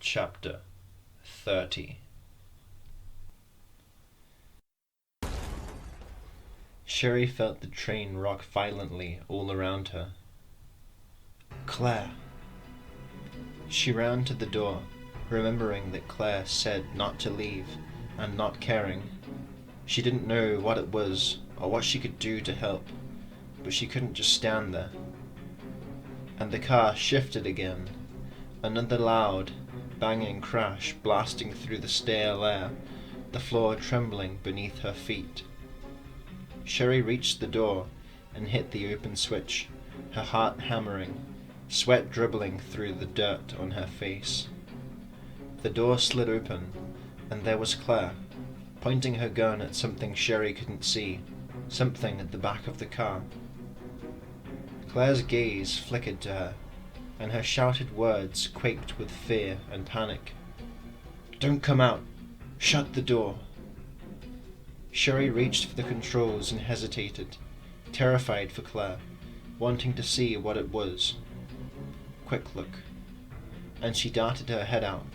Chapter 30. Sherry felt the train rock violently all around her. Claire! She ran to the door, remembering that Claire said not to leave, and not caring. She didn't know what it was, or what she could do to help, but she couldn't just stand there. And the car shifted again. Another loud, banging crash blasting through the stale air, the floor trembling beneath her feet. Sherry reached the door and hit the open switch, her heart hammering, sweat dribbling through the dirt on her face. The door slid open, and there was Claire, pointing her gun at something Sherry couldn't see, something at the back of the car. Claire's gaze flickered to her, and her shouted words quaked with fear and panic. "Don't come out! Shut the door!" Sherry reached for the controls and hesitated, terrified for Claire, wanting to see what it was. Quick look. And she darted her head out,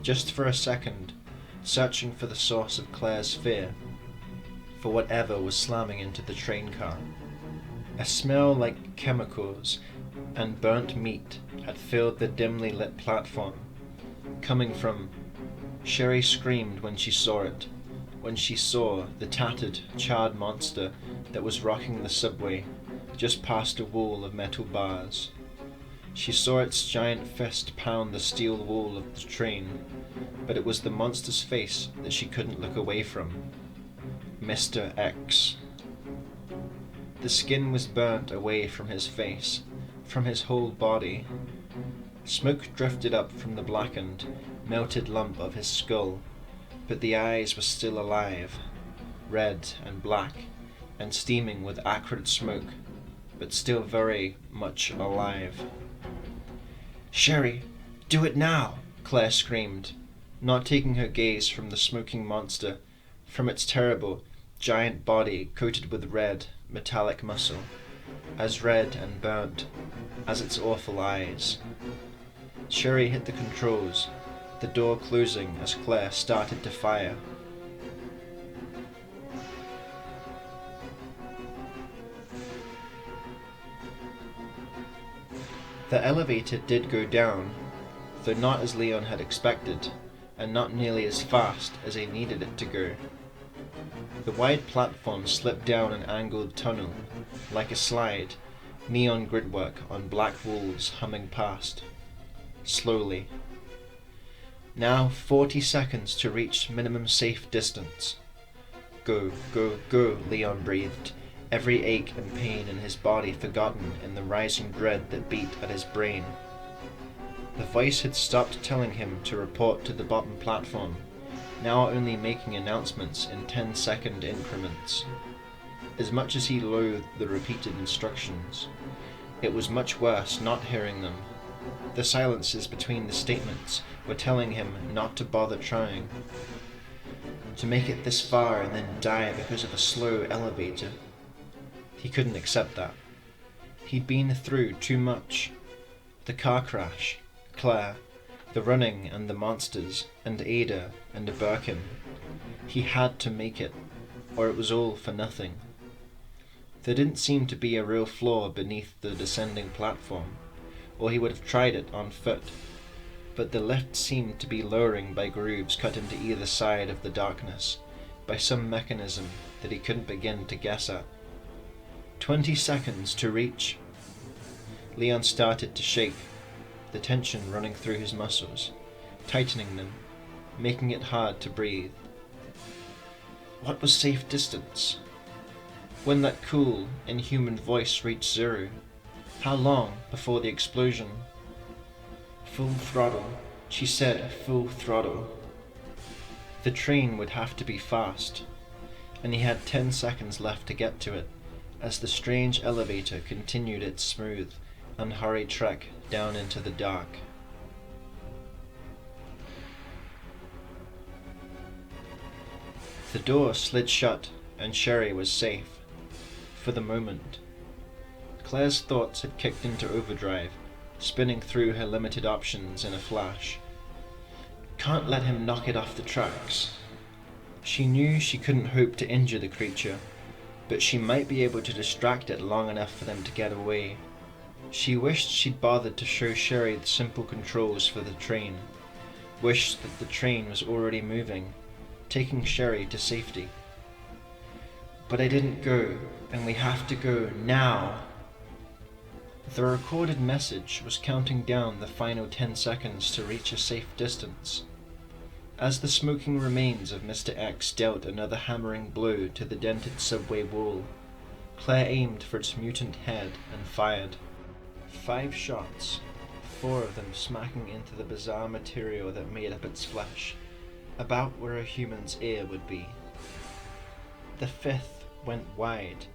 just for a second, searching for the source of Claire's fear, for whatever was slamming into the train car. A smell like chemicals and burnt meat had filled the dimly lit platform, coming from... Sherry screamed when she saw it, when she saw the tattered, charred monster that was rocking the subway just past a wall of metal bars. She saw its giant fist pound the steel wall of the train, but it was the monster's face that she couldn't look away from. Mr. X. The skin was burnt away from his face, from his whole body. Smoke drifted up from the blackened, melted lump of his skull, but the eyes were still alive, red and black, and steaming with acrid smoke, but still very much alive. "Sherry, do it now!" Claire screamed, not taking her gaze from the smoking monster, from its terrible, giant body coated with red, metallic muscle, as red and burnt as its awful eyes. Sherry hit the controls, the door closing as Claire started to fire. The elevator did go down, though not as Leon had expected, and not nearly as fast as he needed it to go. The wide platform slipped down an angled tunnel, like a slide, neon gridwork on black walls humming past. Slowly. Now 40 seconds to reach minimum safe distance. Go, go, go, Leon breathed, every ache and pain in his body forgotten in the rising dread that beat at his brain. The voice had stopped telling him to report to the bottom platform, now only making announcements in 10-second increments. As much as he loathed the repeated instructions, it was much worse not hearing them. The silences between the statements were telling him not to bother trying. To make it this far and then die because of a slow elevator. He couldn't accept that. He'd been through too much. The car crash, Claire, the running and the monsters, and Ada and a Birkin. He had to make it, or it was all for nothing. There didn't seem to be a real floor beneath the descending platform, or he would have tried it on foot, but the lift seemed to be lowering by grooves cut into either side of the darkness, by some mechanism that he couldn't begin to guess at. 20 seconds to reach. Leon started to shake, the tension running through his muscles, tightening them, making it hard to breathe. What was safe distance? When that cool, inhuman voice reached zero, how long before the explosion? Full throttle, she said, full throttle. The train would have to be fast, and he had 10 seconds left to get to it, as the strange elevator continued its smooth, unhurried trek down into the dark. The door slid shut, and Sherry was safe. For the moment. Claire's thoughts had kicked into overdrive, spinning through her limited options in a flash. can't let him knock it off the tracks. She knew she couldn't hope to injure the creature, but she might be able to distract it long enough for them to get away. She wished she'd bothered to show Sherry the simple controls for the train, wished that the train was already moving, taking Sherry to safety. But I didn't go, and we have to go now. The recorded message was counting down the final 10 seconds to reach a safe distance. As the smoking remains of Mr. X dealt another hammering blow to the dented subway wall, Claire aimed for its mutant head and fired. 5 shots, 4 of them smacking into the bizarre material that made up its flesh, about where a human's ear would be. The 5th went wide,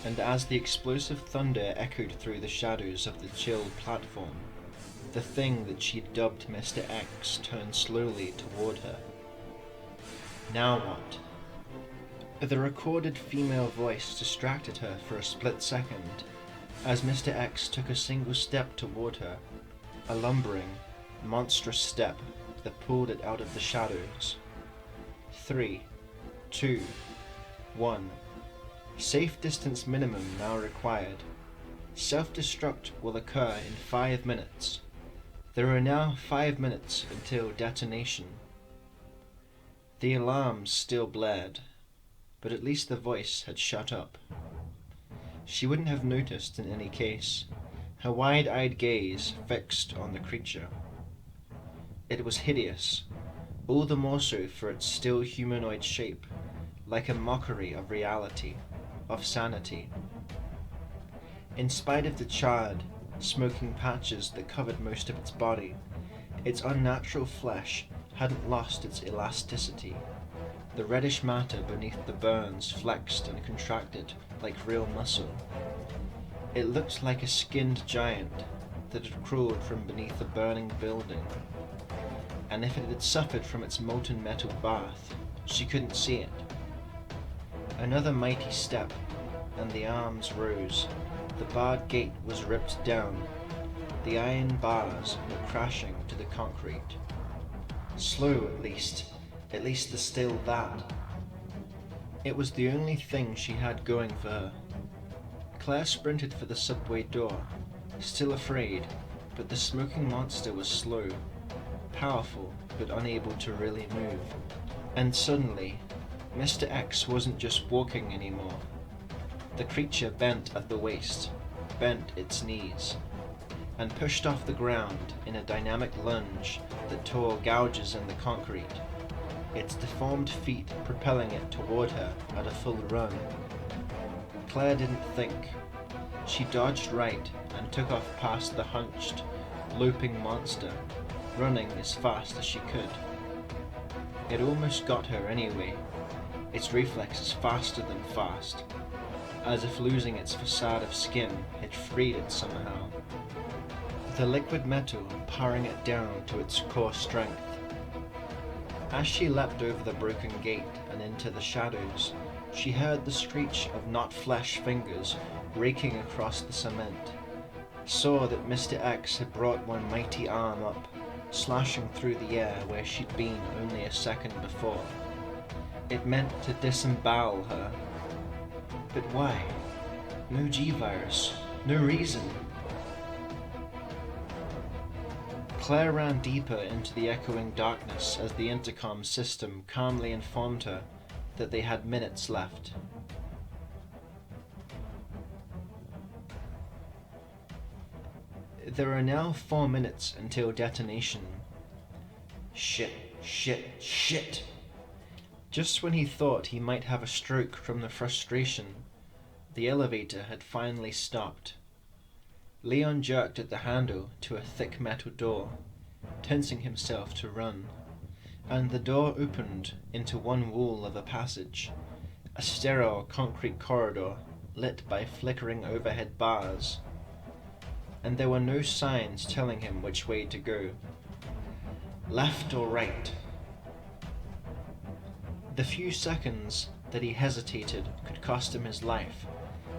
and as the explosive thunder echoed through the shadows of the chill platform, the thing that she'd dubbed Mr. X turned slowly toward her. Now what? The recorded female voice distracted her for a split second, as Mr. X took a single step toward her, a lumbering, monstrous step that pulled it out of the shadows. 3, 2, 1. Safe distance minimum now required. Self-destruct will occur in 5 minutes. There are now 5 minutes until detonation. The alarms still blared, but at least the voice had shut up. She wouldn't have noticed in any case, her wide-eyed gaze fixed on the creature. It was hideous, all the more so for its still humanoid shape, like a mockery of reality, of sanity. In spite of the charred, smoking patches that covered most of its body, its unnatural flesh hadn't lost its elasticity. The reddish matter beneath the burns flexed and contracted like real muscle. It looked like a skinned giant that had crawled from beneath a burning building, and if it had suffered from its molten metal bath, she couldn't see it. Another mighty step, and the arms rose. The barred gate was ripped down. The iron bars were crashing to the concrete. Slow, at least there's still that. It was the only thing she had going for her. Claire sprinted for the subway door, still afraid, but the smoking monster was slow, powerful, but unable to really move. And suddenly, Mr. X wasn't just walking anymore. The creature bent at the waist, bent its knees, and pushed off the ground in a dynamic lunge that tore gouges in the concrete, its deformed feet propelling it toward her at a full run. Claire didn't think. She dodged right and took off past the hunched, loping monster, running as fast as she could. It almost got her anyway, its reflexes faster than fast, as if losing its facade of skin had freed it somehow. The liquid metal powering it down to its core strength. As she leapt over the broken gate and into the shadows, she heard the screech of not-flesh fingers raking across the cement, saw that Mr. X had brought one mighty arm up, slashing through the air where she'd been only a second before. It meant to disembowel her. But why? No G-virus, no reason. Claire ran deeper into the echoing darkness as the intercom system calmly informed her that they had minutes left. There are now 4 minutes until detonation. Shit, shit, shit! Just when he thought he might have a stroke from the frustration, the elevator had finally stopped. Leon jerked at the handle to a thick metal door, tensing himself to run, and the door opened into one wall of a passage, a sterile concrete corridor lit by flickering overhead bars, and there were no signs telling him which way to go. Left or right? The few seconds that he hesitated could cost him his life,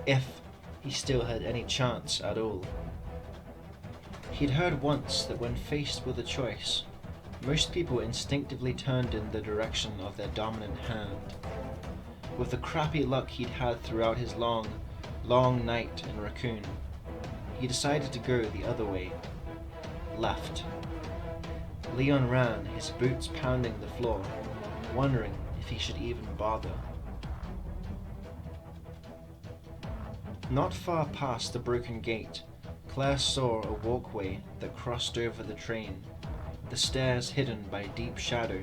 if he still had any chance at all. He'd heard once that when faced with a choice, Most people instinctively turned in the direction of their dominant hand. With the crappy luck he'd had throughout his long night in Raccoon, he decided to go the other way. Left. Leon ran, his boots pounding the floor, wondering if he should even bother. Not far past the broken gate, Claire saw a walkway that crossed over the train, the stairs hidden by deep shadow,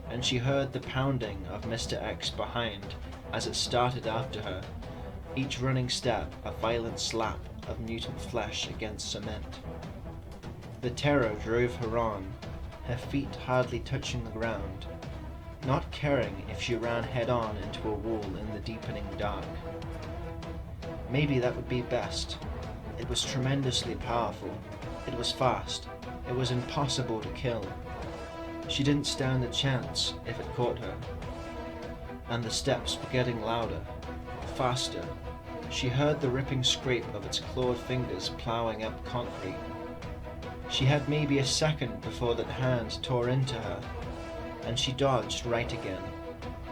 and she heard the pounding of Mr. X behind as it started after her, each running step a violent slap of mutant flesh against cement. The terror drove her on, her feet hardly touching the ground, not caring if she ran head-on into a wall in the deepening dark. Maybe that would be best. It was tremendously powerful. It was fast. It was impossible to kill. She didn't stand a chance if it caught her. And the steps were getting louder, faster. She heard the ripping scrape of its clawed fingers ploughing up concrete. She had maybe a second before that hand tore into her, and she dodged right again,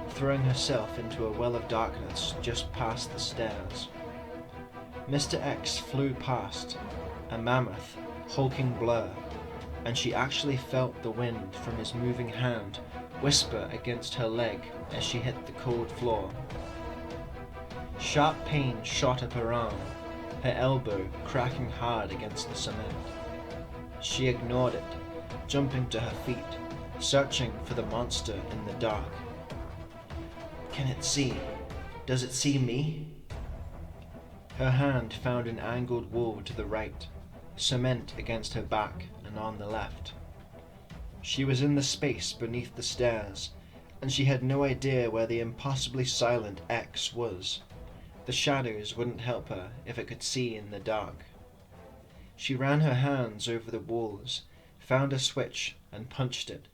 throwing herself into a well of darkness just past the stairs. Mr. X flew past, a mammoth, hulking blur, and she actually felt the wind from his moving hand whisper against her leg as she hit the cold floor. Sharp pain shot up her arm, her elbow cracking hard against the cement. She ignored it, jumping to her feet, searching for the monster in the dark. Can it see? Does it see me? Her hand found an angled wall to the right, cement against her back and on the left. She was in the space beneath the stairs, and she had no idea where the impossibly silent X was. The shadows wouldn't help her if it could see in the dark. She ran her hands over the walls, found a switch, and punched it.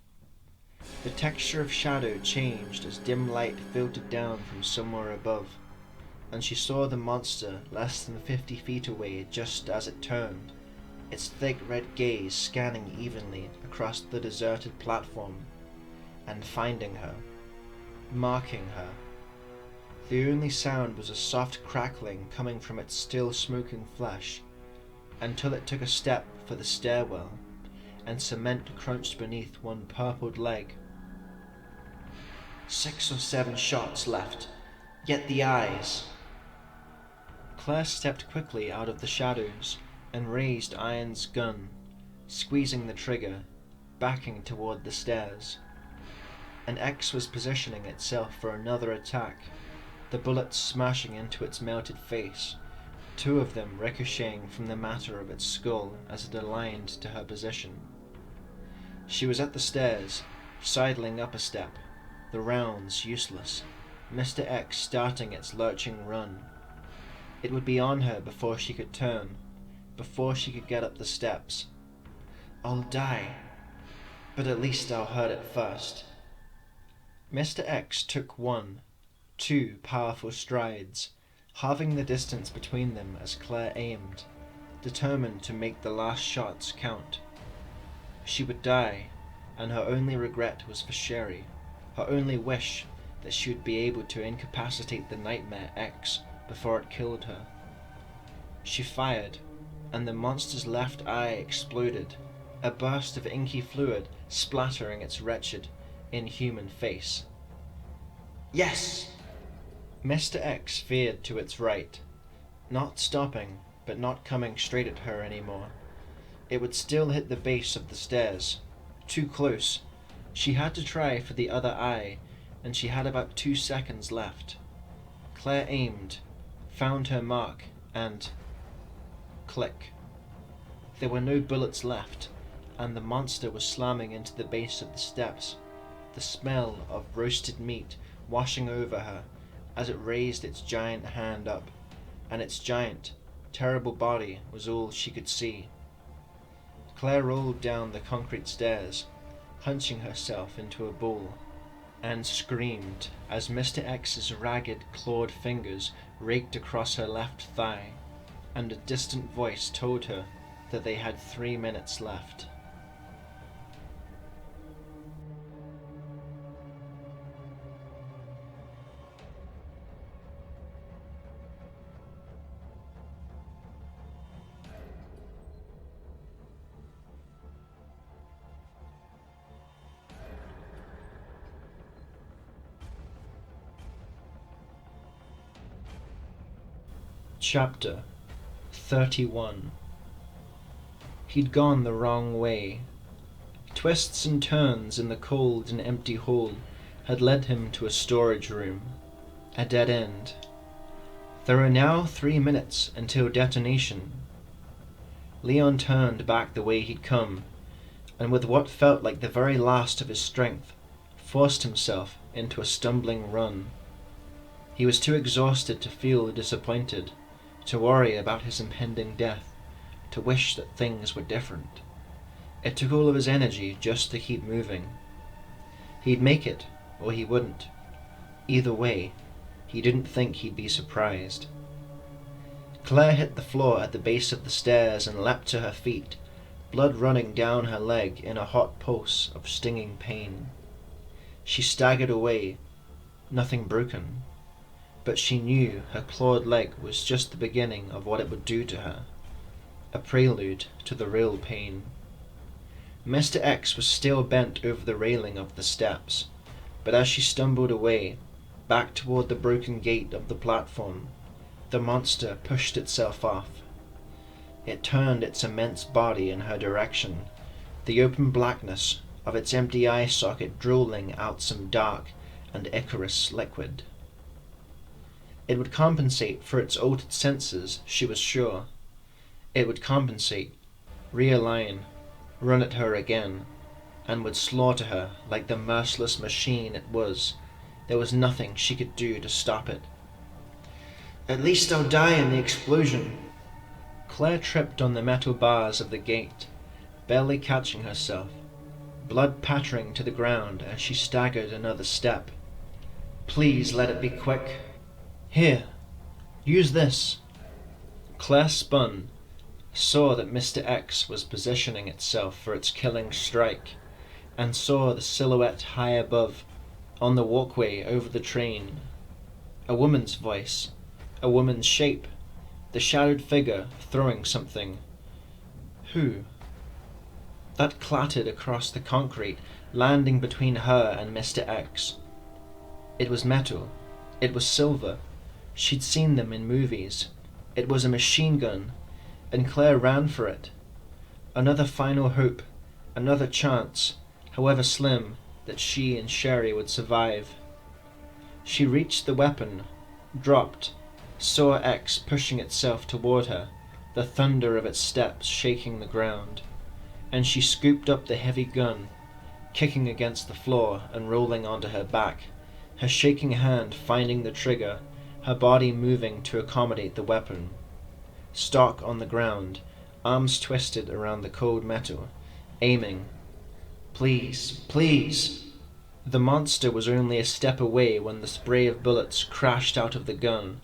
The texture of shadow changed as dim light filtered down from somewhere above, and she saw the monster less than 50 feet away just as it turned, its thick red gaze scanning evenly across the deserted platform, and finding her, marking her. The only sound was a soft crackling coming from its still smoking flesh, until it took a step for the stairwell, and cement crunched beneath one purpled leg. 6 or 7 shots left. Get the eyes. Claire stepped quickly out of the shadows and raised Iron's gun, squeezing the trigger, backing toward the stairs. An X was positioning itself for another attack, the bullets smashing into its melted face, 2 of them ricocheting from the matter of its skull as it aligned to her position. She was at the stairs, sidling up a step, the rounds useless, Mr. X starting its lurching run. It would be on her before she could turn, before she could get up the steps. I'll die, but at least I'll hurt it first. Mr. X took 1, 2 powerful strides, halving the distance between them as Claire aimed, determined to make the last shots count. She would die, and her only regret was for Sherry, her only wish that she would be able to incapacitate the Nightmare X before it killed her. She fired, and the monster's left eye exploded, a burst of inky fluid splattering its wretched, inhuman face. Yes! Mr. X veered to its right, not stopping, but not coming straight at her anymore. It would still hit the base of the stairs. Too close. She had to try for the other eye, and she had about 2 seconds left. Claire aimed, found her mark, and... click. There were no bullets left, and the monster was slamming into the base of the steps, the smell of roasted meat washing over her as it raised its giant hand up, and its giant, terrible body was all she could see. Claire rolled down the concrete stairs, hunching herself into a ball, and screamed as Mr. X's ragged, clawed fingers raked across her left thigh, and a distant voice told her that they had 3 minutes left. Chapter 31. He'd gone the wrong way. Twists and turns in the cold and empty hall had led him to a storage room, a dead end. There were now 3 minutes until detonation. Leon turned back the way he'd come, and with what felt like the very last of his strength, forced himself into a stumbling run. He was too exhausted to feel disappointed, to worry about his impending death, to wish that things were different. It took all of his energy just to keep moving. He'd make it, or he wouldn't. Either way, he didn't think he'd be surprised. Claire hit the floor at the base of the stairs and leapt to her feet, blood running down her leg in a hot pulse of stinging pain. She staggered away, nothing broken, but she knew her clawed leg was just the beginning of what it would do to her, a prelude to the real pain. Mr. X was still bent over the railing of the steps, but as she stumbled away, back toward the broken gate of the platform, the monster pushed itself off. It turned its immense body in her direction, the open blackness of its empty eye socket drooling out some dark and ichorous liquid. It would compensate for its altered senses, she was sure. It would compensate, realign, run at her again, and would slaughter her like the merciless machine it was. There was nothing she could do to stop it. "At least I'll die in the explosion." Claire tripped on the metal bars of the gate, barely catching herself, blood pattering to the ground as she staggered another step. "Please let it be quick. Here, use this." Claire spun, saw that Mr. X was positioning itself for its killing strike, and saw the silhouette high above, on the walkway over the train. A woman's voice, a woman's shape, the shadowed figure throwing something. Who? That clattered across the concrete, landing between her and Mr. X. It was metal. It was silver. She'd seen them in movies. It was a machine gun, and Claire ran for it. Another final hope, another chance, however slim, that she and Sherry would survive. She reached the weapon, dropped, saw X pushing itself toward her, the thunder of its steps shaking the ground, and she scooped up the heavy gun, kicking against the floor and rolling onto her back, her shaking hand finding the trigger, her body moving to accommodate the weapon. Stock on the ground, arms twisted around the cold metal, aiming. "Please, please!" The monster was only a step away when the spray of bullets crashed out of the gun,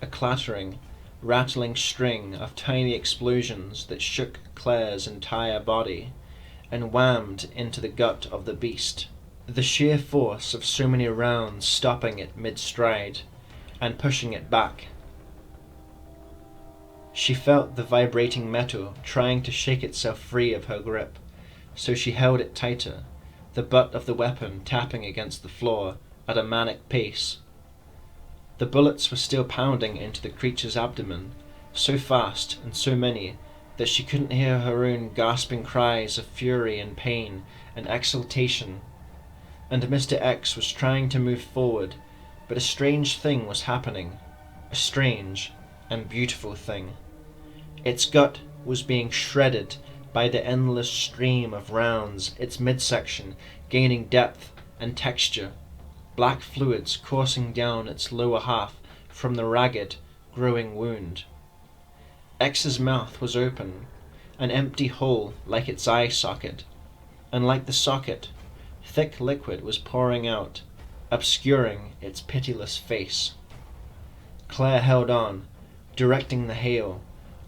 a clattering, rattling string of tiny explosions that shook Claire's entire body, and whammed into the gut of the beast, the sheer force of so many rounds stopping it mid-stride, and pushing it back. She felt the vibrating metal trying to shake itself free of her grip, so she held it tighter, the butt of the weapon tapping against the floor at a manic pace. The bullets were still pounding into the creature's abdomen, so fast and so many that she couldn't hear her own gasping cries of fury and pain and exultation. And Mr. X was trying to move forward, but a strange thing was happening, a strange and beautiful thing. Its gut was being shredded by the endless stream of rounds, its midsection gaining depth and texture, black fluids coursing down its lower half from the ragged, growing wound. X's mouth was open, an empty hole like its eye socket, and like the socket, thick liquid was pouring out, obscuring its pitiless face. Claire held on, directing the hail,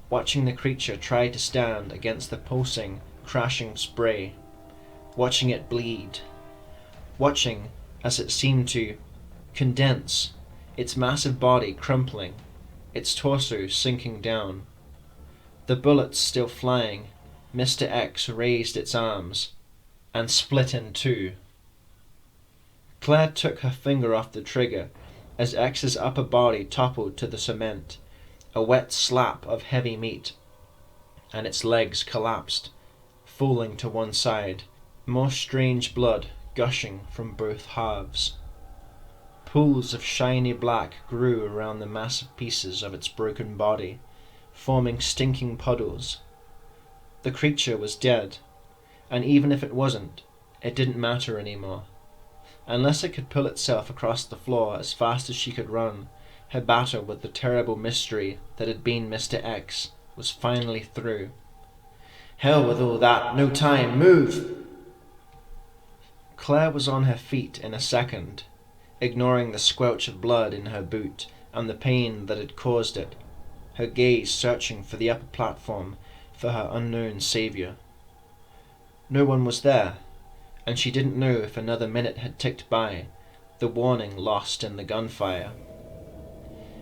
watching the creature try to stand against the pulsing, crashing spray, watching it bleed, watching as it seemed to condense, its massive body crumpling, its torso sinking down. The bullets still flying, Mr. X raised its arms and split in two. Claire took her finger off the trigger as X's upper body toppled to the cement, A wet slap of heavy meat, and its legs collapsed, falling to one side, more strange blood gushing from both halves. Pools of shiny black grew around the massive pieces of its broken body, forming stinking puddles. The creature was dead, and even if it wasn't, it didn't matter anymore. Unless it could pull itself across the floor as fast as she could run, her battle with the terrible mystery that had been Mr. X was finally through. Hell with all that, no time, move! Claire was on her feet in a second, ignoring the squelch of blood in her boot and the pain that had caused it, her gaze searching for the upper platform for her unknown saviour. No one was there, and she didn't know if another minute had ticked by, the warning lost in the gunfire.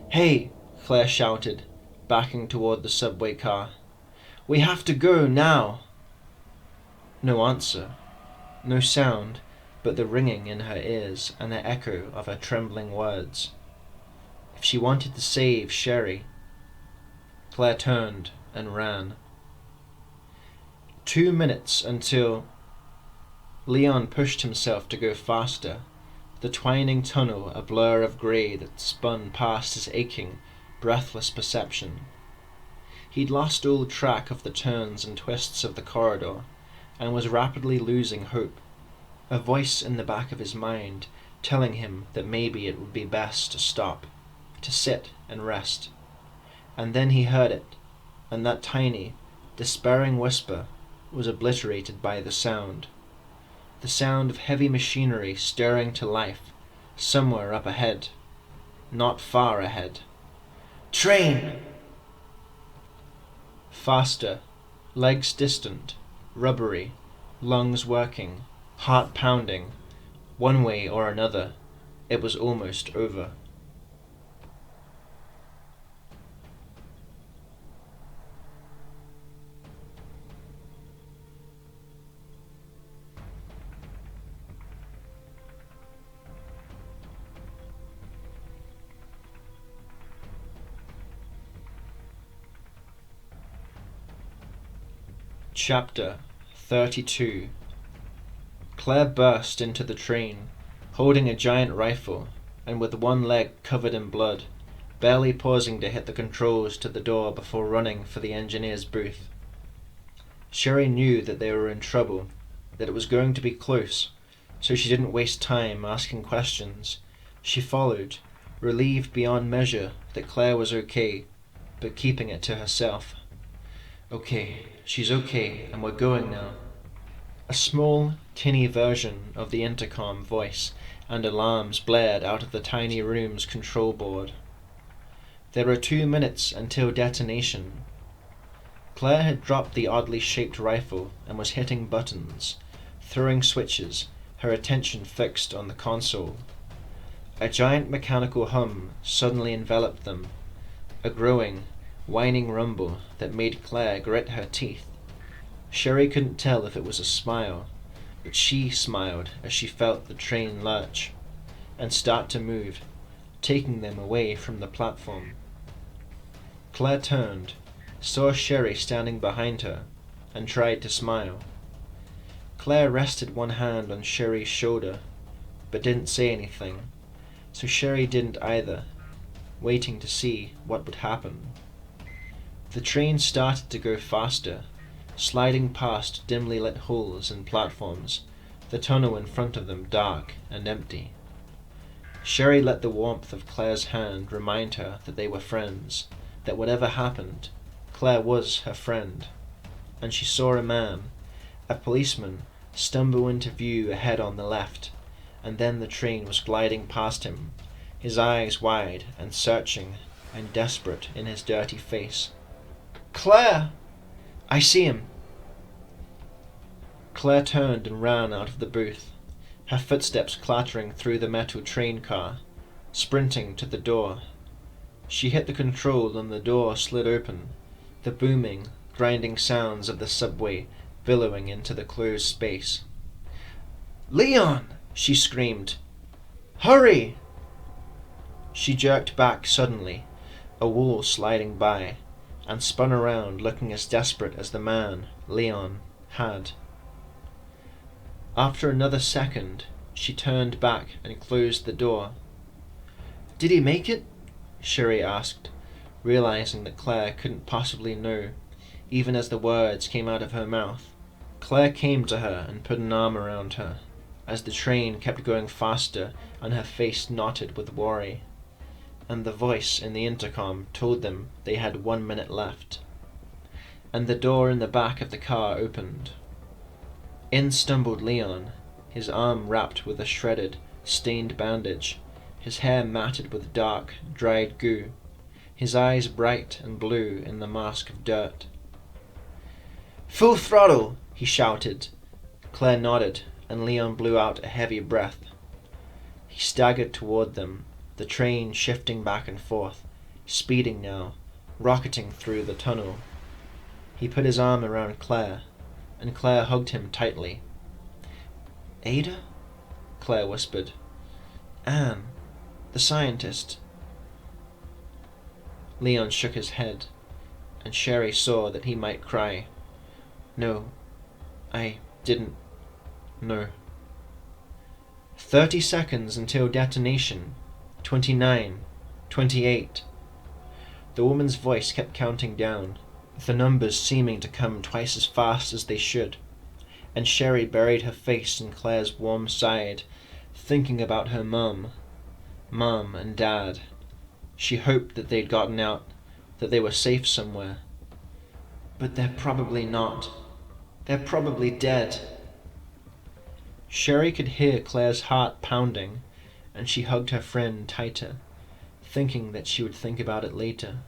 "Hey!" Claire shouted, backing toward the subway car. "We have to go now!" No answer, no sound but the ringing in her ears and the echo of her trembling words. If she wanted to save Sherry, Claire turned and ran. 2 minutes until Leon pushed himself to go faster, the twining tunnel a blur of grey that spun past his aching, breathless perception. He'd lost all track of the turns and twists of the corridor, and was rapidly losing hope, a voice in the back of his mind telling him that maybe it would be best to stop, to sit and rest. And then he heard it, and that tiny, despairing whisper was obliterated by the sound of heavy machinery stirring to life, somewhere up ahead, not far ahead. "Train!" Faster, legs distant, rubbery, lungs working, heart pounding. One way or another, it was almost over. Chapter 32. Claire burst into the train, holding a giant rifle, and with one leg covered in blood, barely pausing to hit the controls to the door before running for the engineer's booth. Sherry knew that they were in trouble, that it was going to be close, so she didn't waste time asking questions. She followed, relieved beyond measure that Claire was okay, but keeping it to herself. "Okay, she's okay, and we're going now." A small, tinny version of the intercom voice and alarms blared out of the tiny room's control board. There are 2 minutes until detonation. Claire had dropped the oddly shaped rifle and was hitting buttons, throwing switches, her attention fixed on the console. A giant mechanical hum suddenly enveloped them, a growing, whining rumble that made Claire grit her teeth. Sherry couldn't tell if it was a smile, but she smiled as she felt the train lurch and start to move, taking them away from the platform. Claire turned, saw Sherry standing behind her, and tried to smile. Claire rested one hand on Sherry's shoulder, but didn't say anything, so Sherry didn't either, waiting to see what would happen. The train started to go faster, sliding past dimly lit halls and platforms, the tunnel in front of them dark and empty. Sherry let the warmth of Claire's hand remind her that they were friends, that whatever happened, Claire was her friend, and she saw a man, a policeman, stumble into view ahead on the left, and then the train was gliding past him, his eyes wide and searching and desperate in his dirty face. "Claire! I see him!" Claire turned and ran out of the booth, her footsteps clattering through the metal train car, sprinting to the door. She hit the control and the door slid open, the booming, grinding sounds of the subway billowing into the closed space. "Leon!" she screamed. "Hurry!" She jerked back suddenly, a wall sliding by, and spun around looking as desperate as the man, Leon, had. After another second, she turned back and closed the door. "Did he make it?" Sherry asked, realizing that Claire couldn't possibly know, even as the words came out of her mouth. Claire came to her and put an arm around her, as the train kept going faster and her face knotted with worry, and the voice in the intercom told them they had 1 minute left. And the door in the back of the car opened. In stumbled Leon, his arm wrapped with a shredded, stained bandage, his hair matted with dark, dried goo, his eyes bright and blue in the mask of dirt. "Full throttle!" he shouted. Claire nodded, and Leon blew out a heavy breath. He staggered toward them, the train shifting back and forth, speeding now, rocketing through the tunnel. He put his arm around Claire, and Claire hugged him tightly. "Ada?" Claire whispered. "Anne, the scientist." Leon shook his head, and Sherry saw that he might cry. "No, I didn't know." 30 seconds until detonation. 29, 28. The woman's voice kept counting down, the numbers seeming to come twice as fast as they should, and Sherry buried her face in Claire's warm side, thinking about her Mum and Dad. She hoped that they'd gotten out, that they were safe somewhere. But they're probably not. They're probably dead. Sherry could hear Claire's heart pounding, and she hugged her friend tighter, thinking that she would think about it later.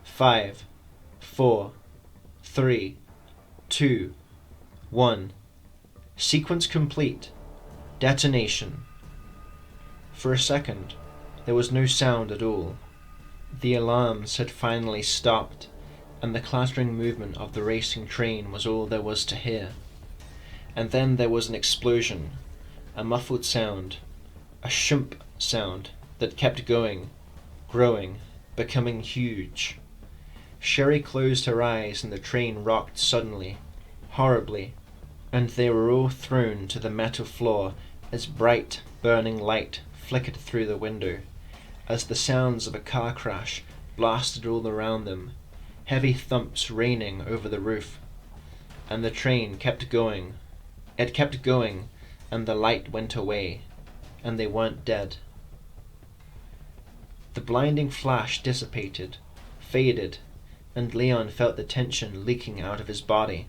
5, 4, 3, 2, 1. Sequence complete. Detonation. For a second, there was no sound at all. The alarms had finally stopped, and the clattering movement of the racing train was all there was to hear. And then there was an explosion, a muffled sound, a shump sound that kept going, growing, becoming huge. Sherry closed her eyes and the train rocked suddenly, horribly, and they were all thrown to the metal floor as bright, burning light flickered through the window, as the sounds of a car crash blasted all around them, heavy thumps raining over the roof. And the train kept going. It kept going, and the light went away, and they weren't dead. The blinding flash dissipated, faded, and Leon felt the tension leaking out of his body.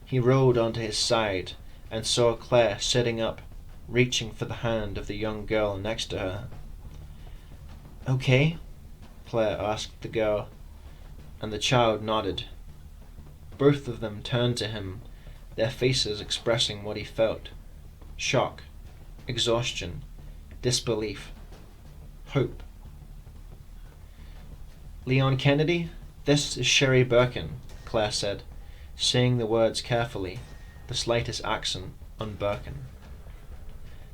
He rolled onto his side and saw Claire sitting up, reaching for the hand of the young girl next to her. "Okay?" Claire asked the girl, and the child nodded. Both of them turned to him, their faces expressing what he felt: shock, exhaustion, disbelief, hope. "Leon Kennedy, this is Sherry Birkin," Claire said, saying the words carefully, the slightest accent on Birkin.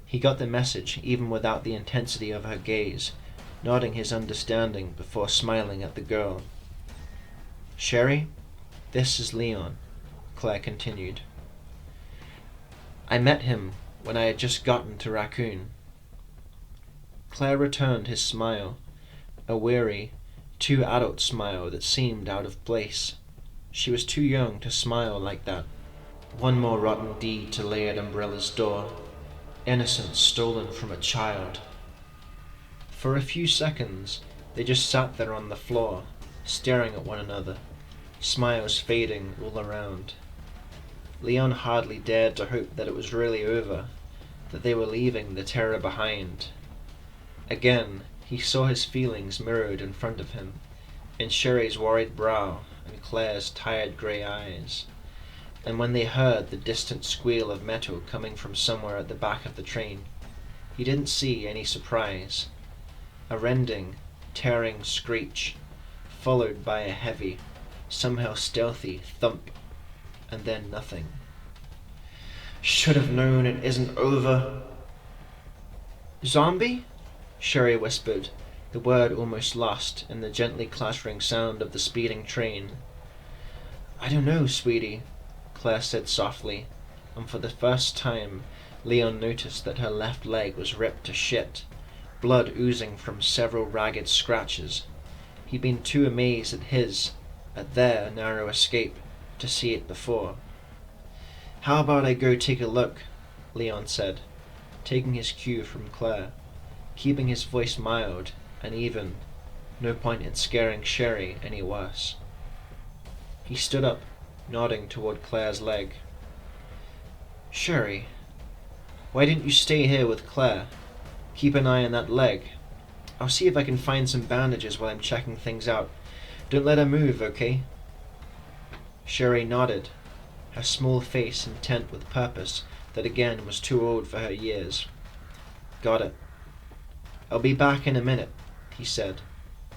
He got the message even without the intensity of her gaze, nodding his understanding before smiling at the girl. "Sherry, this is Leon," Claire continued. "I met him when I had just gotten to Raccoon." Claire returned his smile, a weary, too adult smile that seemed out of place. She was too young to smile like that. One more rotten deed to lay at Umbrella's door. Innocence stolen from a child. For a few seconds, they just sat there on the floor, staring at one another, smiles fading all around. Leon hardly dared to hope that it was really over, that they were leaving the terror behind. Again, he saw his feelings mirrored in front of him, in Sherry's worried brow and Claire's tired grey eyes. And when they heard the distant squeal of metal coming from somewhere at the back of the train, he didn't see any surprise. A rending, tearing screech, followed by a heavy, somehow stealthy thump, and then nothing. "Should have known it isn't over." "Zombie?" Sherry whispered, the word almost lost in the gently clattering sound of the speeding train. "I don't know, sweetie," Claire said softly, and for the first time Leon noticed that her left leg was ripped to shit, blood oozing from several ragged scratches. He'd been too amazed at their narrow escape, to see it before. "How about I go take a look?" Leon said, taking his cue from Claire, keeping his voice mild and even, no point in scaring Sherry any worse. He stood up, nodding toward Claire's leg. "Sherry, why didn't you stay here with Claire? Keep an eye on that leg. I'll see if I can find some bandages while I'm checking things out. Don't let her move, okay?" Sherry nodded, her small face intent with purpose that again was too old for her years. "Got it. I'll be back in a minute," he said,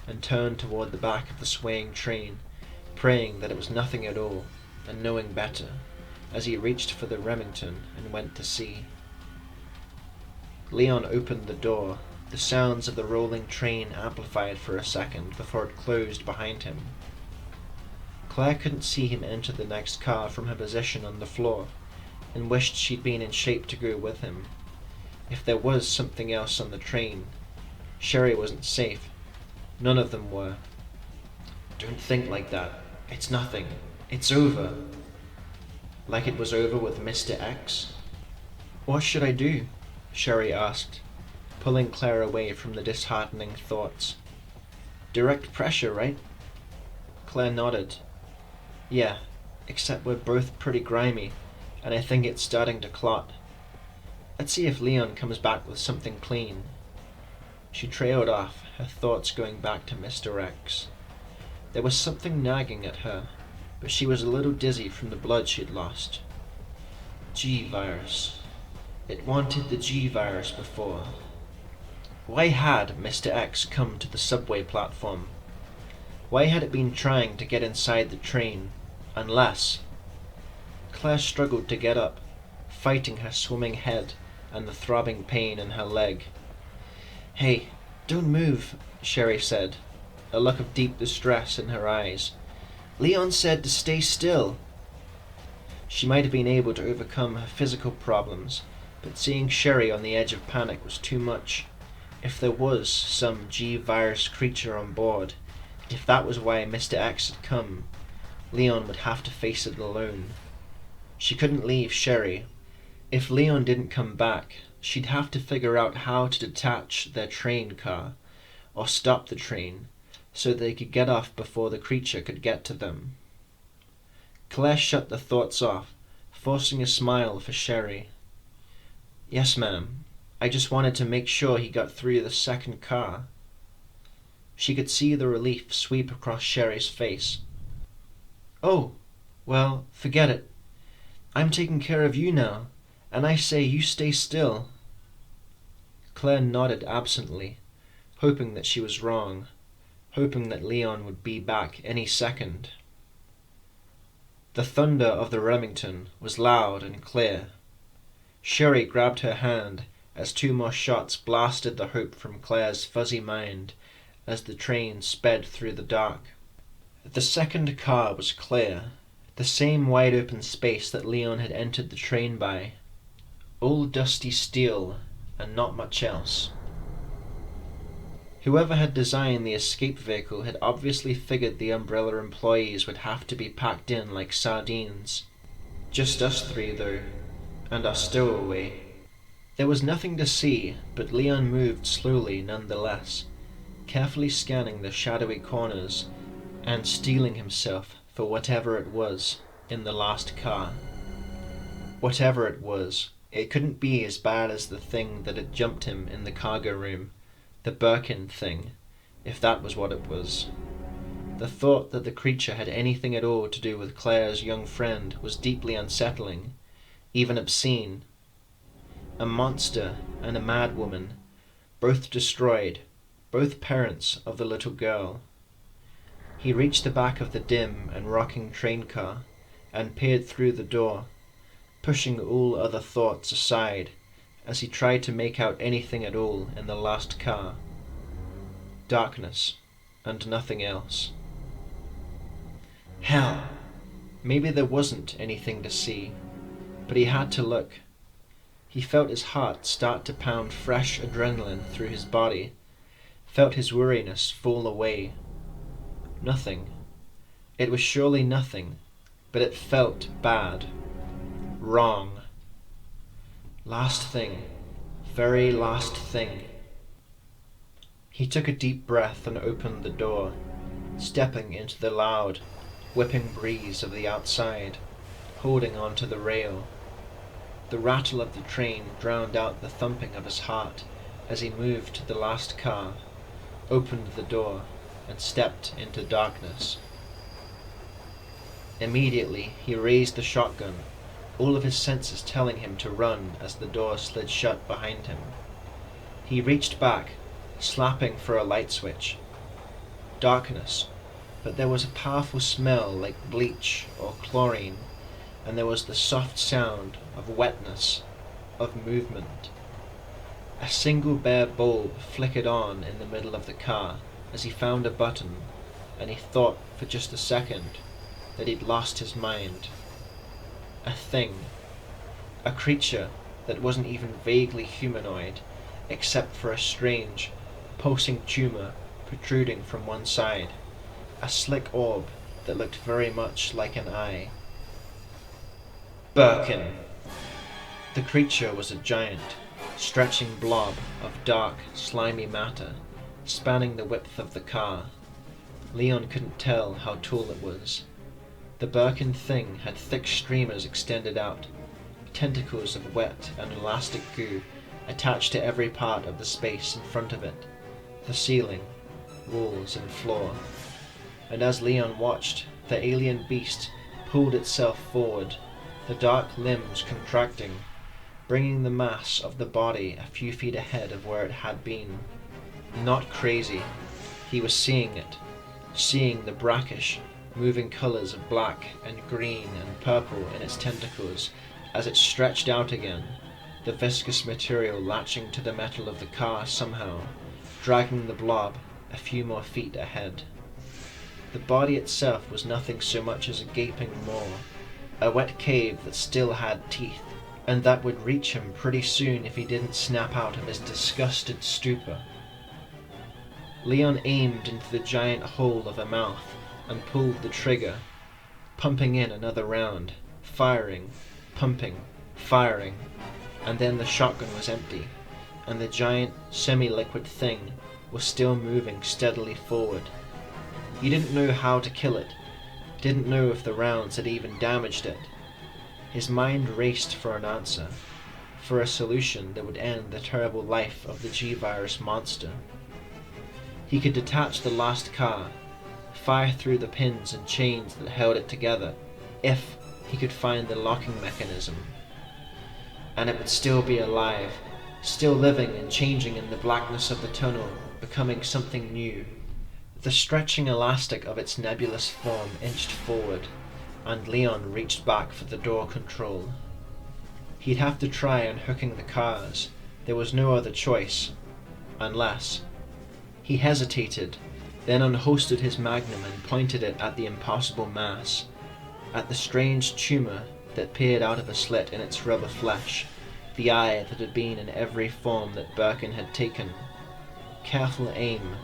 and turned toward the back of the swaying train, praying that it was nothing at all, and knowing better, as he reached for the Remington and went to see. Leon opened the door, the sounds of the rolling train amplified for a second before it closed behind him. Claire couldn't see him enter the next car from her position on the floor, and wished she'd been in shape to go with him. If there was something else on the train, Sherry wasn't safe. None of them were. "Don't think like that. It's nothing. It's over." Like it was over with Mr. X? "What should I do?" Sherry asked, pulling Claire away from the disheartening thoughts. "Direct pressure, right?" Claire nodded. "Yeah, except we're both pretty grimy, and I think it's starting to clot. Let's see if Leon comes back with something clean." She trailed off, her thoughts going back to Mr. X. There was something nagging at her, but she was a little dizzy from the blood she'd lost. G-virus. It wanted the G-virus before. Why had Mr. X come to the subway platform? Why had it been trying to get inside the train, unless... Claire struggled to get up, fighting her swimming head and the throbbing pain in her leg. "Hey, don't move," Sherry said, a look of deep distress in her eyes. "Leon said to stay still." She might have been able to overcome her physical problems, but seeing Sherry on the edge of panic was too much. If there was some G-virus creature on board, if that was why Mr. X had come, Leon would have to face it alone. She couldn't leave Sherry. If Leon didn't come back, she'd have to figure out how to detach their train car, or stop the train, so they could get off before the creature could get to them. Claire shut the thoughts off, forcing a smile for Sherry. "Yes, ma'am. I just wanted to make sure he got through the second car." She could see the relief sweep across Sherry's face. "Oh, well, forget it. I'm taking care of you now, and I say you stay still." Claire nodded absently, hoping that she was wrong, hoping that Leon would be back any second. The thunder of the Remington was loud and clear. Sherry grabbed her hand as two more shots blasted the hope from Claire's fuzzy mind as the train sped through the dark. The second car was clear, the same wide-open space that Leon had entered the train by. All dusty steel and not much else. Whoever had designed the escape vehicle had obviously figured the Umbrella employees would have to be packed in like sardines. Just us three, though, and our stowaway. There was nothing to see, but Leon moved slowly nonetheless, carefully scanning the shadowy corners and steeling himself for whatever it was in the last car. Whatever it was, it couldn't be as bad as the thing that had jumped him in the cargo room, the Birkin thing, if that was what it was. The thought that the creature had anything at all to do with Claire's young friend was deeply unsettling, even obscene. A monster and a madwoman, both destroyed, both parents of the little girl. He reached the back of the dim and rocking train car and peered through the door, pushing all other thoughts aside as he tried to make out anything at all in the last car. Darkness, and nothing else. Hell! Maybe there wasn't anything to see, but he had to look. He felt his heart start to pound fresh adrenaline through his body, felt his weariness fall away. Nothing. It was surely nothing, but it felt bad. Wrong. Last thing. Very last thing. He took a deep breath and opened the door, stepping into the loud, whipping breeze of the outside, holding onto the rail. The rattle of the train drowned out the thumping of his heart as he moved to the last car, opened the door, and stepped into darkness. Immediately he raised the shotgun, all of his senses telling him to run as the door slid shut behind him. He reached back, slapping for a light switch. Darkness, but there was a powerful smell like bleach or chlorine, and there was the soft sound of wetness, of movement. A single bare bulb flickered on in the middle of the car as he found a button, and he thought for just a second that he'd lost his mind. A thing. A creature that wasn't even vaguely humanoid, except for a strange, pulsing tumour protruding from one side. A slick orb that looked very much like an eye. Birkin! The creature was a giant, stretching blob of dark, slimy matter, spanning the width of the car. Leon couldn't tell how tall it was. The Birkin thing had thick streamers extended out, tentacles of wet and elastic goo attached to every part of the space in front of it, the ceiling, walls and floor. And as Leon watched, the alien beast pulled itself forward, the dark limbs contracting, bringing the mass of the body a few feet ahead of where it had been. Not crazy. He was seeing it, seeing the brackish, moving colours of black and green and purple in its tentacles as it stretched out again, the viscous material latching to the metal of the car somehow, dragging the blob a few more feet ahead. The body itself was nothing so much as a gaping maw, a wet cave that still had teeth, and that would reach him pretty soon if he didn't snap out of his disgusted stupor. Leon aimed into the giant hole of a mouth and pulled the trigger, pumping in another round, firing, pumping, firing, and then the shotgun was empty, and the giant, semi-liquid thing was still moving steadily forward. He didn't know how to kill it, didn't know if the rounds had even damaged it. His mind raced for an answer, for a solution that would end the terrible life of the G-Virus monster. He could detach the last car, fire through the pins and chains that held it together, if he could find the locking mechanism. And it would still be alive, still living and changing in the blackness of the tunnel, becoming something new. The stretching elastic of its nebulous form inched forward, and Leon reached back for the door control. He'd have to try unhooking the cars. There was no other choice. Unless... He hesitated, then unholstered his magnum and pointed it at the impossible mass, at the strange tumour that peered out of a slit in its rubber flesh, the eye that had been in every form that Birkin had taken. Careful aim,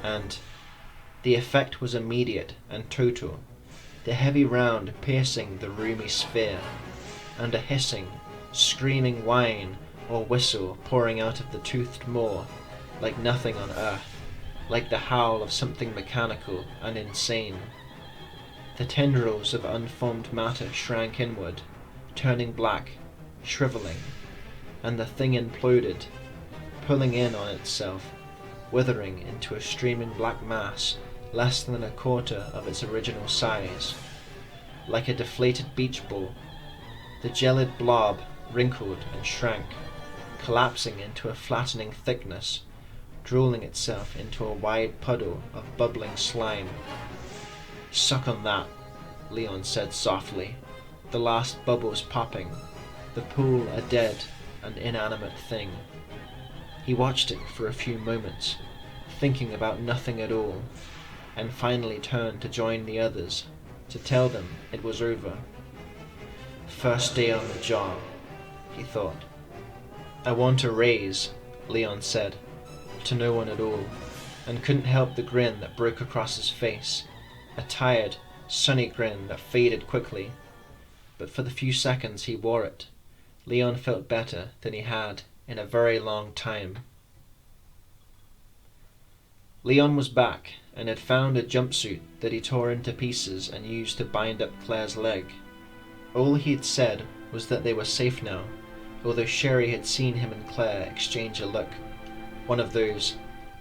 and... the effect was immediate and total, the heavy round piercing the roomy sphere, and a hissing, screaming whine or whistle pouring out of the toothed maw, like nothing on earth, like the howl of something mechanical and insane. The tendrils of unformed matter shrank inward, turning black, shriveling, and the thing imploded, pulling in on itself, withering into a streaming black mass less than a quarter of its original size. Like a deflated beach ball, the gelid blob wrinkled and shrank, collapsing into a flattening thickness, drooling itself into a wide puddle of bubbling slime. "Suck on that," Leon said softly, the last bubbles popping, the pool a dead and inanimate thing. He watched it for a few moments, thinking about nothing at all, and finally turned to join the others, to tell them it was over. First day on the job, he thought. I want a raise, Leon said, to no one at all, and couldn't help the grin that broke across his face, a tired, sunny grin that faded quickly. But for the few seconds he wore it, Leon felt better than he had in a very long time. Leon was back and had found a jumpsuit that he tore into pieces and used to bind up Claire's leg. All he had said was that they were safe now, although Sherry had seen him and Claire exchange a look, one of those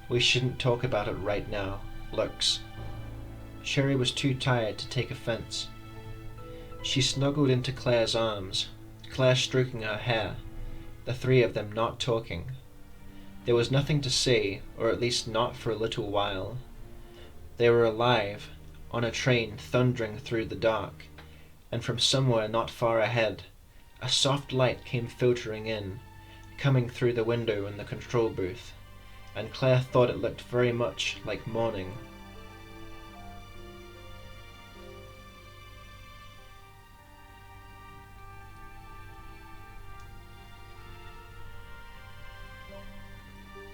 "we shouldn't talk about it right now" looks. Sherry was too tired to take offense. She snuggled into Claire's arms, Claire stroking her hair, the three of them not talking. There was nothing to say, or at least not for a little while. They were alive, on a train thundering through the dark, and from somewhere not far ahead, a soft light came filtering in, coming through the window in the control booth, and Claire thought it looked very much like morning.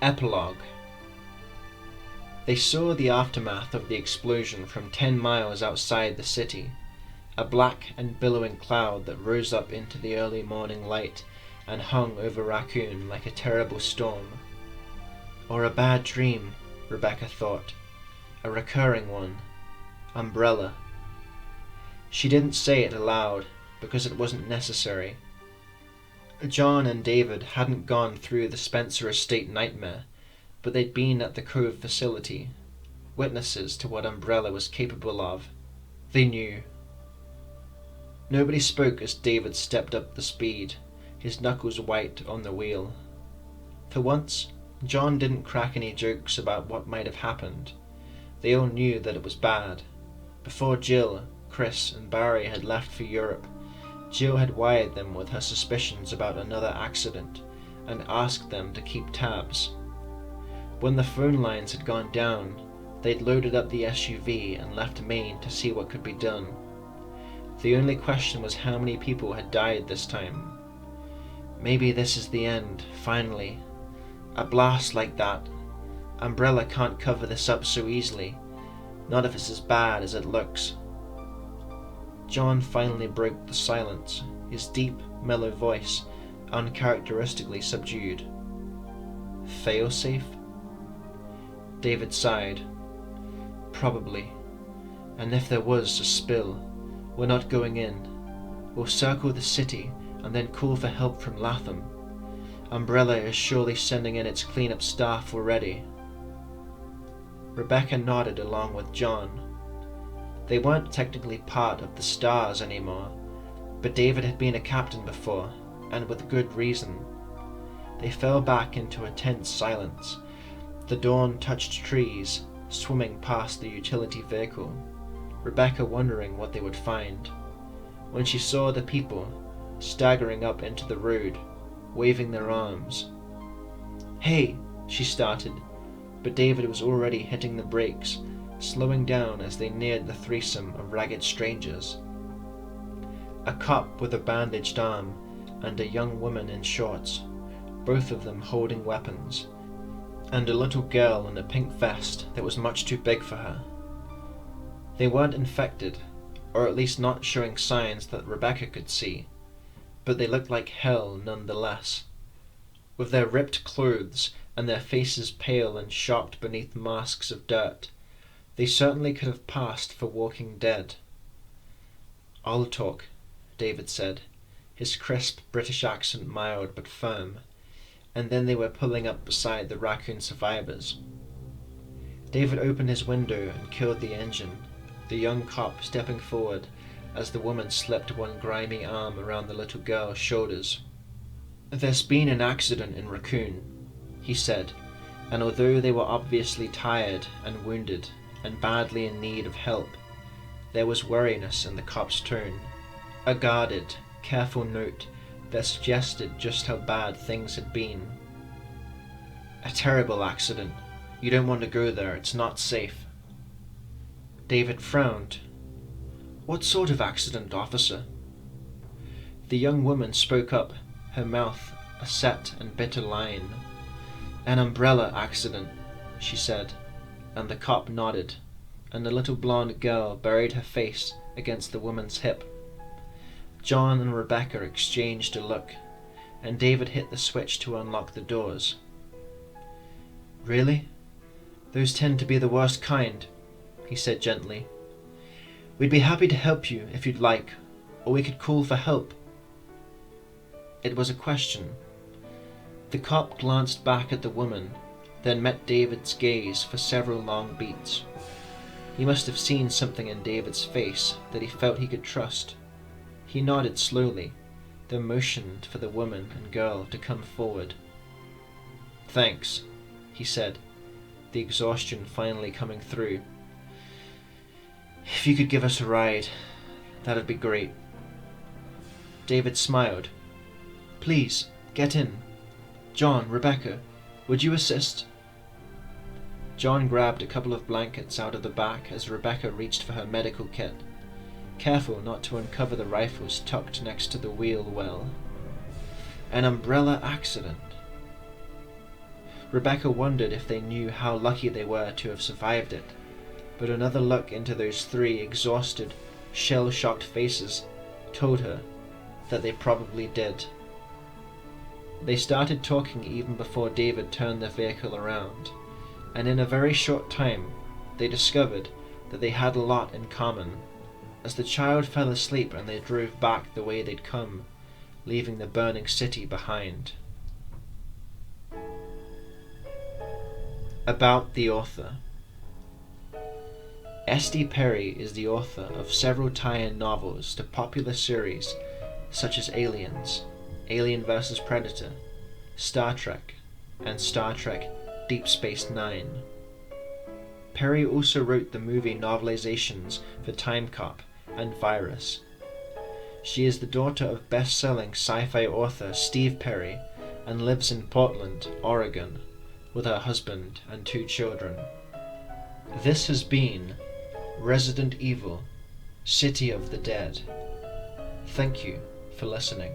Epilogue. They saw the aftermath of the explosion from 10 miles outside the city, a black and billowing cloud that rose up into the early morning light and hung over Raccoon like a terrible storm. Or a bad dream, Rebecca thought, a recurring one. Umbrella. She didn't say it aloud, because it wasn't necessary. John and David hadn't gone through the Spencer estate nightmare, but they'd been at the Cove facility, witnesses to what Umbrella was capable of. They knew. Nobody spoke as David stepped up the speed, his knuckles white on the wheel. For once, John didn't crack any jokes about what might have happened. They all knew that it was bad. Before Jill, Chris, and Barry had left for Europe, Jill had wired them with her suspicions about another accident and asked them to keep tabs. When the phone lines had gone down, they'd loaded up the SUV and left Maine to see what could be done. The only question was how many people had died this time. Maybe this is the end, finally. A blast like that. Umbrella can't cover this up so easily, not if it's as bad as it looks. John finally broke the silence, his deep, mellow voice uncharacteristically subdued. Failsafe? David sighed. Probably. And if there was a spill, we're not going in. We'll circle the city and then call for help from Latham. Umbrella is surely sending in its cleanup staff already. Rebecca nodded along with John. They weren't technically part of the Stars anymore, but David had been a captain before, and with good reason. They fell back into a tense silence. The dawn touched trees, swimming past the utility vehicle, Rebecca wondering what they would find. When she saw the people staggering up into the road, waving their arms. "Hey!" she started, but David was already hitting the brakes, slowing down as they neared the threesome of ragged strangers. A cop with a bandaged arm and a young woman in shorts, both of them holding weapons, and a little girl in a pink vest that was much too big for her. They weren't infected, or at least not showing signs that Rebecca could see, but they looked like hell nonetheless. With their ripped clothes and their faces pale and shocked beneath masks of dirt, they certainly could have passed for walking dead. "I'll talk," David said, his crisp British accent mild but firm, and then they were pulling up beside the Raccoon survivors. David opened his window and killed the engine, the young cop stepping forward as the woman slipped one grimy arm around the little girl's shoulders. "There's been an accident in Raccoon," he said, and although they were obviously tired and wounded and badly in need of help, there was wariness in the cop's tone, a guarded, careful note that suggested just how bad things had been. "A terrible accident," You don't want to go there. It's not safe. David frowned. What sort of accident, officer? The young woman spoke up, her mouth a set and bitter line. An umbrella accident, she said, and the cop nodded, and the little blonde girl buried her face against the woman's hip. John and Rebecca exchanged a look, and David hit the switch to unlock the doors. Really? Those tend to be the worst kind, he said gently. We'd be happy to help you if you'd like, or we could call for help. It was a question. The cop glanced back at the woman, then met David's gaze for several long beats. He must have seen something in David's face that he felt he could trust. He nodded slowly, then motioned for the woman and girl to come forward. Thanks, he said, the exhaustion finally coming through. If you could give us a ride, that'd be great. David smiled. Please, get in. John, Rebecca, would you assist? John grabbed a couple of blankets out of the back as Rebecca reached for her medical kit, careful not to uncover the rifles tucked next to the wheel well. An umbrella accident. Rebecca wondered if they knew how lucky they were to have survived it, but another look into those three exhausted, shell-shocked faces told her that they probably did. They started talking even before David turned the vehicle around, and in a very short time they discovered that they had a lot in common, as the child fell asleep and they drove back the way they'd come, leaving the burning city behind. About the author. S.D. Perry is the author of several tie-in novels to popular series such as Aliens, Alien vs. Predator, Star Trek, and Star Trek Deep Space Nine. Perry also wrote the movie novelizations for Time Cop and Virus. She is the daughter of best-selling sci-fi author Steve Perry and lives in Portland, Oregon, with her husband and 2 children. This has been Resident Evil: City of the Dead. Thank you for listening.